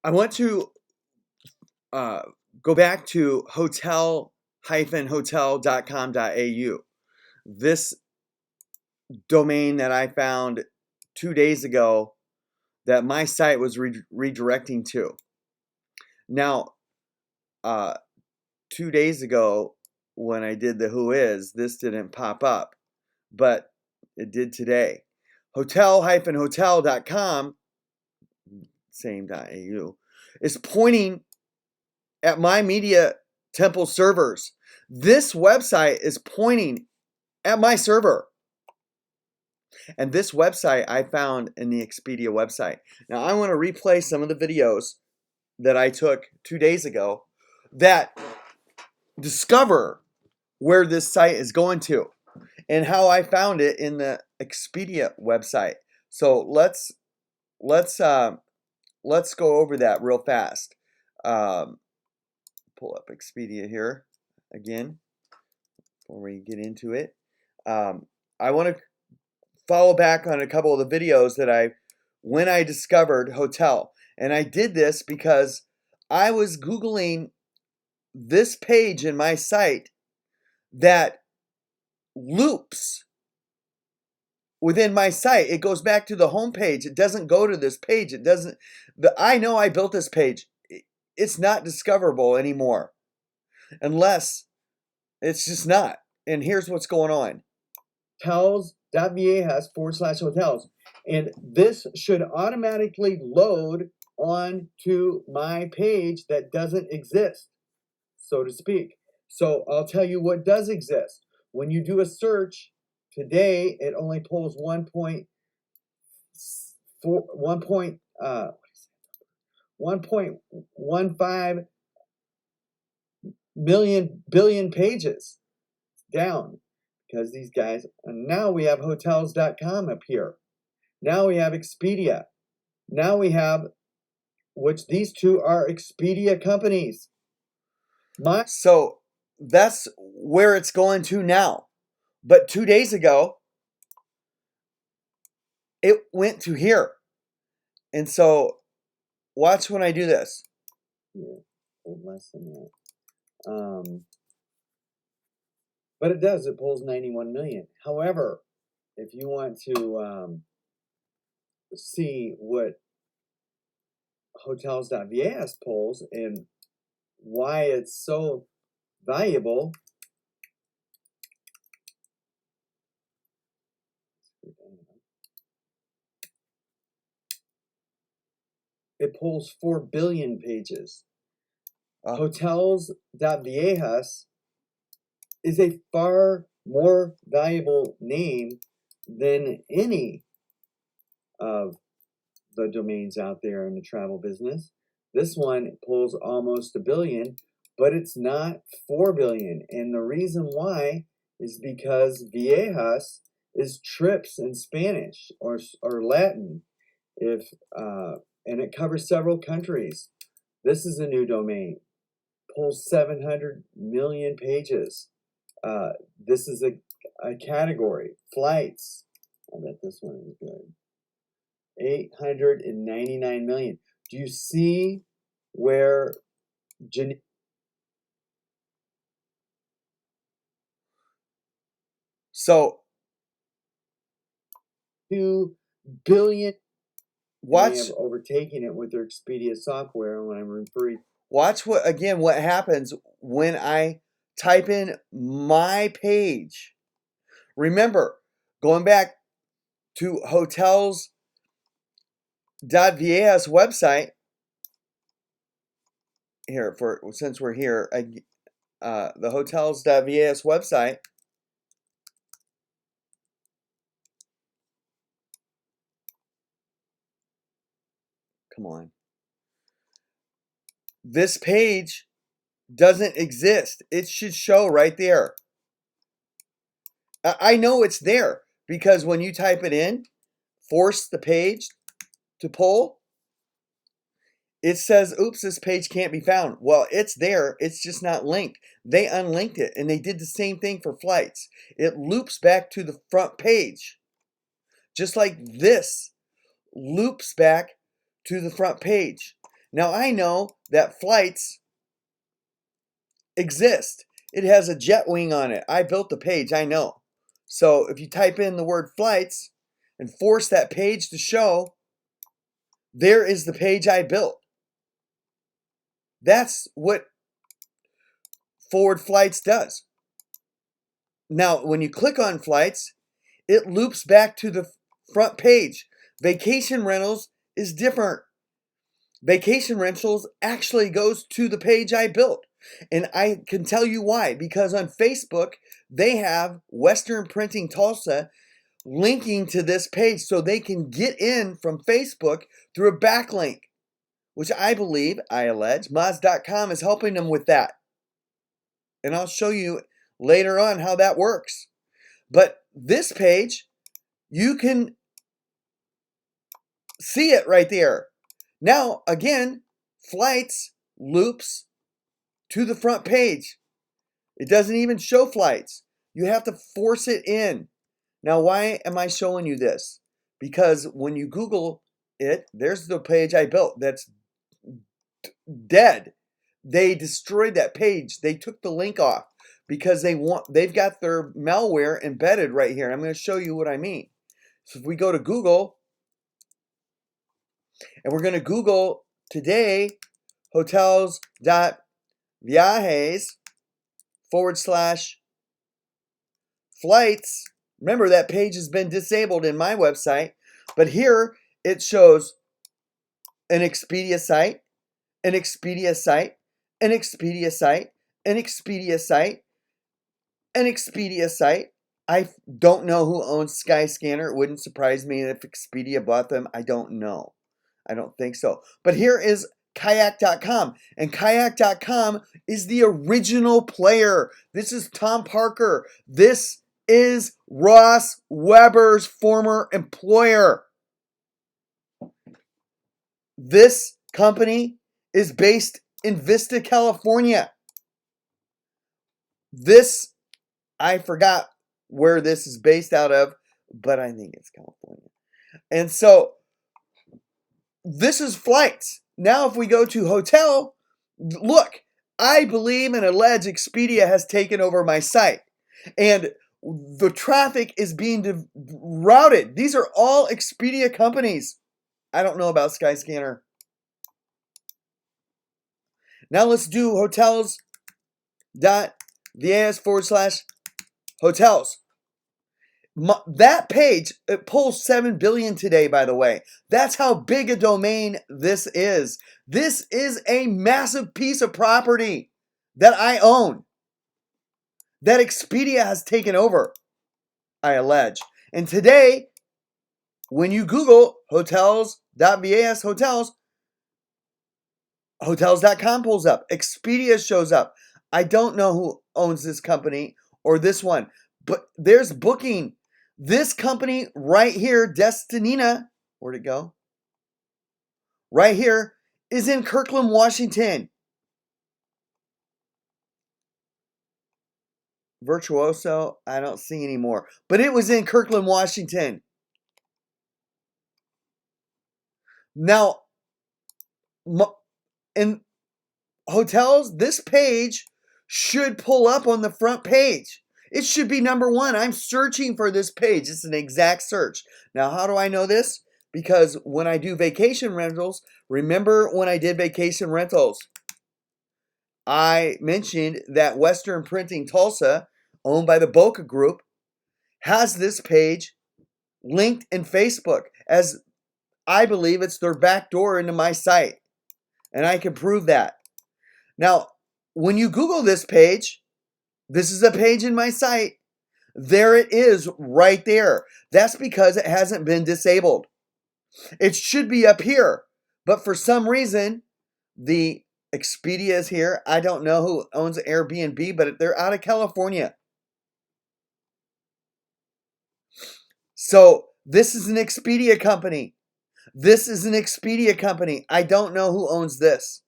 I want to uh, go back to hotel-hotel.com.au. This domain that I found 2 days ago that my site was redirecting to. Now, uh, 2 days ago when I did the Who Is, this didn't pop up, but it did today. Hotel-hotel.com, same.au, is pointing at my Media Temple servers. This website is pointing at my server. And this website I found in the Expedia website. Now I want to replay some of the videos that I took 2 days ago that discover where this site is going to and how I found it in the Expedia website. So let's go over that real fast. Pull up Expedia here again before we get into it. I want to follow back on a couple of the videos that when I discovered hotel. And I did this because I was Googling this page in my site that loops within my site. It goes back to the home page. It doesn't go to this page. It doesn't. I know I built this page. It's not discoverable anymore unless it's just not. And here's what's going on. Hotels.viajes/hotels. And this should automatically load onto my page that doesn't exist, so to speak. So I'll tell you what does exist. When you do a search today, it only pulls 1.15 billion pages down. Because these guys, and now we have hotels.com up here. Now we have Expedia. Now we have, which these two are Expedia companies. So that's where it's going to now. But 2 days ago, it went to here. And so watch when I do this. Yeah, less than that. But it does. It pulls 91 million. However, if you want to see what Hotels.viajes pulls and why it's so valuable, it pulls 4 billion pages. Hotels.viajes is a far more valuable name than any of the domains out there in the travel business. This one pulls almost 1 billion, but it's not 4 billion. And the reason why is because Viejas is trips in Spanish or Latin. And it covers several countries. This is a new domain. Pulls 700 million pages. This is a category. Flights. I bet this one is good. 899 million. Do you see where so 2 billion. Watch. They have overtaken it with their Expedia software. When I'm referring, watch what happens when I type in my page. Remember, going back to Hotels.viajes website here, since we're here, the Hotels.viajes website. Come on. This page doesn't exist. It should show right there. I know it's there because when you type it in, force the page to pull, it says, oops, this page can't be found. Well, it's there. It's just not linked. They unlinked it, and they did the same thing for flights. It loops back to the front page, just like this loops back to the front page. Now I know that flights exist. It has a jet wing on it. I built the page, I know. So if you type in the word flights and force that page to show, there is the page I built. That's what Forward Flights does. Now, when you click on flights, it loops back to the front page. Vacation rentals is different. Vacation rentals actually goes to the page I built. And I can tell you why. Because on Facebook, they have Western Printing Tulsa linking to this page so they can get in from Facebook through a backlink, which I believe, I allege, Moz.com is helping them with that. And I'll show you later on how that works. But this page, you can see it right there. Now, again, flights loops to the front page. It doesn't even show flights. You have to force it in. Now, why am I showing you this? Because when you Google it, there's the page I built that's dead. They destroyed that page. They took the link off because they've got their malware embedded right here. I'm going to show you what I mean. So if we go to Google and we're going to Google today Hotels.viajes /flights. Remember, that page has been disabled in my website, but here it shows an Expedia site, an Expedia site, an Expedia site, an Expedia site, an Expedia site. I don't know who owns Skyscanner. It wouldn't surprise me if Expedia bought them. I don't know. I don't think so. But here is Kayak.com. And Kayak.com is the original player. This is Tom Parker. This is Ross Weber's former employer. This company is based in Vista, California. This, I forgot where this is based out of, but I think it's California. And so this is flights. Now if we go to hotel, look, I believe and allege Expedia has taken over my site. And the traffic is being routed. These are all Expedia companies. I don't know about Skyscanner. Now let's do hotels.viajes /hotels. That page, it pulls 7 billion today, by the way. That's how big a domain this is. This is a massive piece of property that I own, that Expedia has taken over, I allege. And today, when you Google hotels.viajes hotels, hotels.com pulls up. Expedia shows up. I don't know who owns this company or this one, but there's Booking. This company right here, Destinina, where'd it go? Right here is in Kirkland, Washington. Virtuoso, I don't see anymore, but it was in Kirkland, Washington. Now, in hotels, this page should pull up on the front page. It should be number one. I'm searching for this page. It's an exact search. Now, how do I know this? Because when I do vacation rentals, remember when I did vacation rentals, I mentioned that Western Printing Tulsa, owned by the Boca Group, has this page linked in Facebook, as I believe it's their back door into my site. And I can prove that. Now, when you Google this page, this is a page in my site. There it is right there. That's because it hasn't been disabled. It should be up here. But for some reason, the Expedia is here. I don't know who owns Airbnb, but they're out of California. So this is an Expedia company. This is an Expedia company. I don't know who owns this.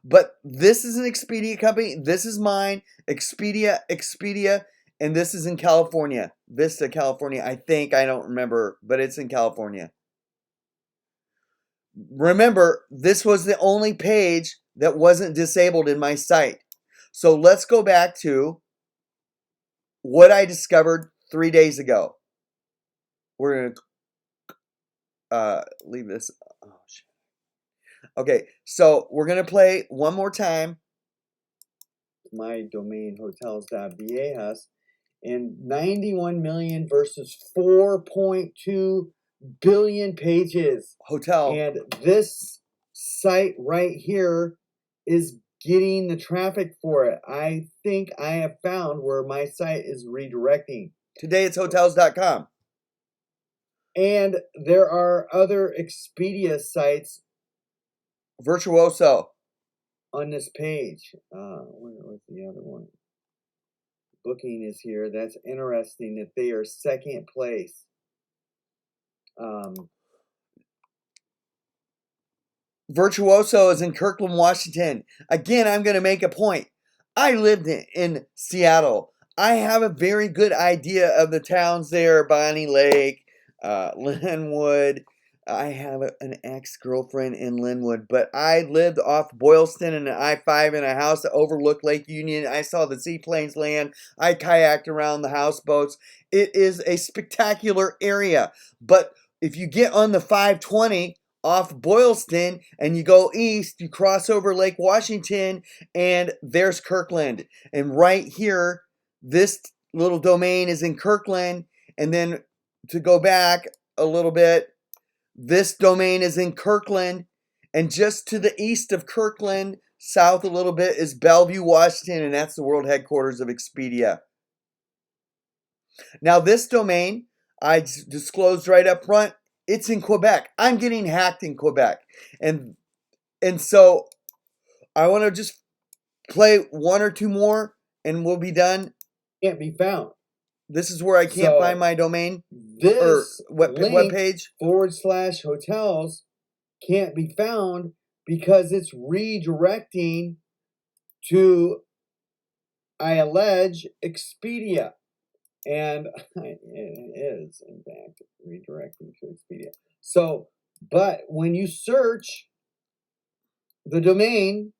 But this is an Expedia company. This is mine. Expedia. And this is in California. Vista, California. I think. I don't remember. But it's in California. remember, this was the only page that wasn't disabled in my site. So let's go back to what I discovered 3 days ago. We're going to leave this. Oh, shit. Okay, so we're going to play one more time. My domain, Hotels.viajes, and 91 million versus 4.2 billion pages. Hotel. And this site right here is getting the traffic for it. I think I have found where my site is redirecting. Today it's hotels.com. And there are other Expedia sites Virtuoso on this page. Where was the other one? Booking is here. That's interesting that they are second place. Virtuoso is in Kirkland, Washington. Again, I'm going to make a point. I lived in Seattle. I have a very good idea of the towns there. Bonnie Lake, Linwood. I have an ex-girlfriend in Linwood, but I lived off Boylston and I-5 in a house that overlooked Lake Union. I saw the seaplanes land. I kayaked around the houseboats. It is a spectacular area, but if you get on the 520 off Boylston and you go east, you cross over Lake Washington, and there's Kirkland. And right here, this little domain is in Kirkland. And then to go back a little bit, this domain is in Kirkland. And just to the east of Kirkland, south a little bit, is Bellevue, Washington, and that's the world headquarters of Expedia. Now, this domain, I disclosed right up front, it's in Quebec. I'm getting hacked in Quebec. And so I want to just play one or two more and we'll be done. Can't be found. This is where I can't find my domain. This web page /hotels can't be found because it's redirecting to, I allege, Expedia. And it is, in fact, redirecting to Expedia. So, but when you search the domain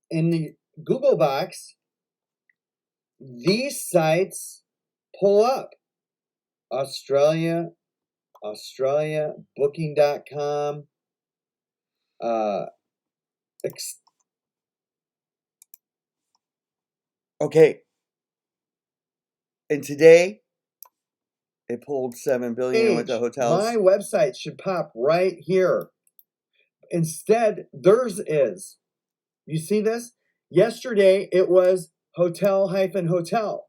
in the Google box, these sites pull up. Australia, Booking.com, okay. And today, it pulled 7 billion with the hotels. My website should pop right here. Instead, theirs is. You see this? Yesterday, it was hotel-hotel.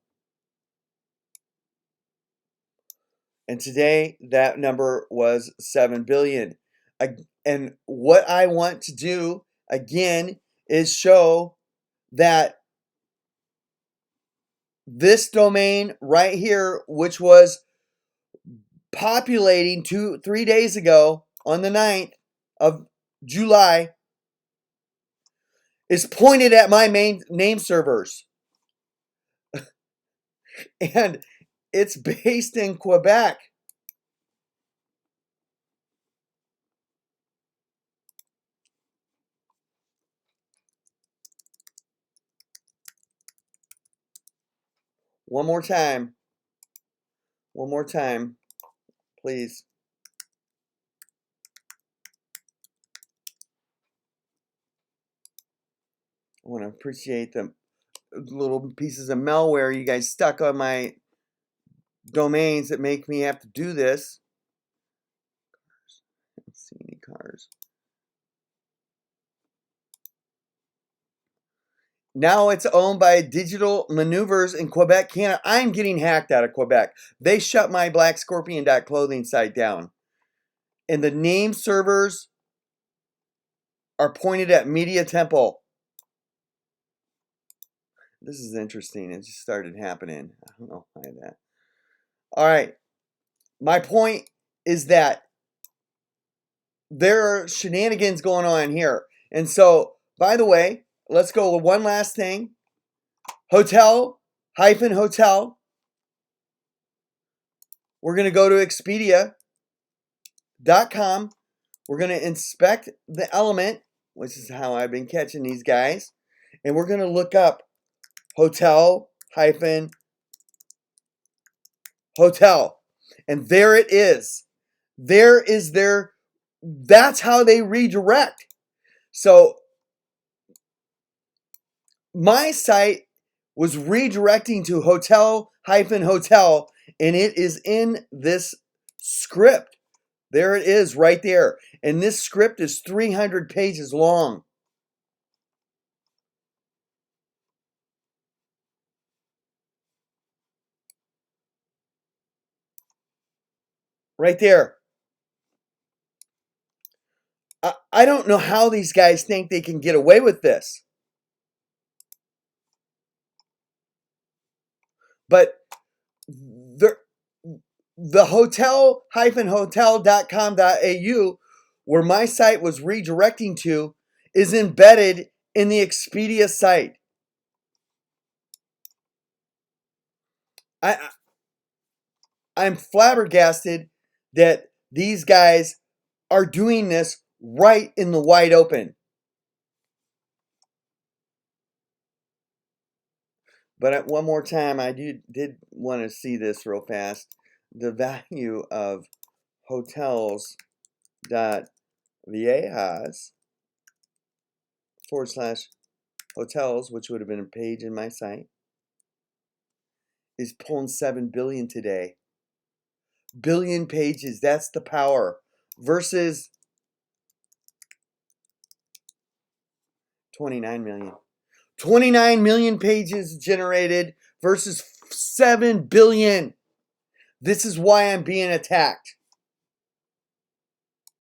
And today, that number was 7 billion. And what I want to do, again, is show that this domain right here, which was populating 3 days ago on the 9th of July, is pointed at my main name servers. And it's based in Quebec. One more time. One more time, please. I want to appreciate the little pieces of malware you guys stuck on my domains that make me have to do this. I don't see any cars. Now it's owned by Digital Maneuvers in Quebec, Canada. I'm getting hacked out of Quebec. They shut my blackscorpion.clothing site down. And the name servers are pointed at Media Temple. This is interesting. It just started happening. I don't know why that. All right. My point is that there are shenanigans going on here. And so, by the way, let's go with one last thing. Hotel. We're going to go to Expedia. Hotels.com. We're going to inspect the element, which is how I've been catching these guys. And we're going to look up hotel hyphen hotel. And there it is. There is their, that's how they redirect. So my site was redirecting to hotel hyphen hotel, and it is in this script. There it is right there. And this script is 300 pages long. Right there. I don't know how these guys think they can get away with this. But the hotel-hotel.com.au, where my site was redirecting to, is embedded in the Expedia site. I'm flabbergasted that these guys are doing this right in the wide open. But one more time, I did want to see this real fast. The value of Hotels.viajes / hotels, which would have been a page in my site, is pulling 7 billion today. Billion pages, that's the power. Versus 29 million. 29 million pages generated versus 7 billion. This is why I'm being attacked.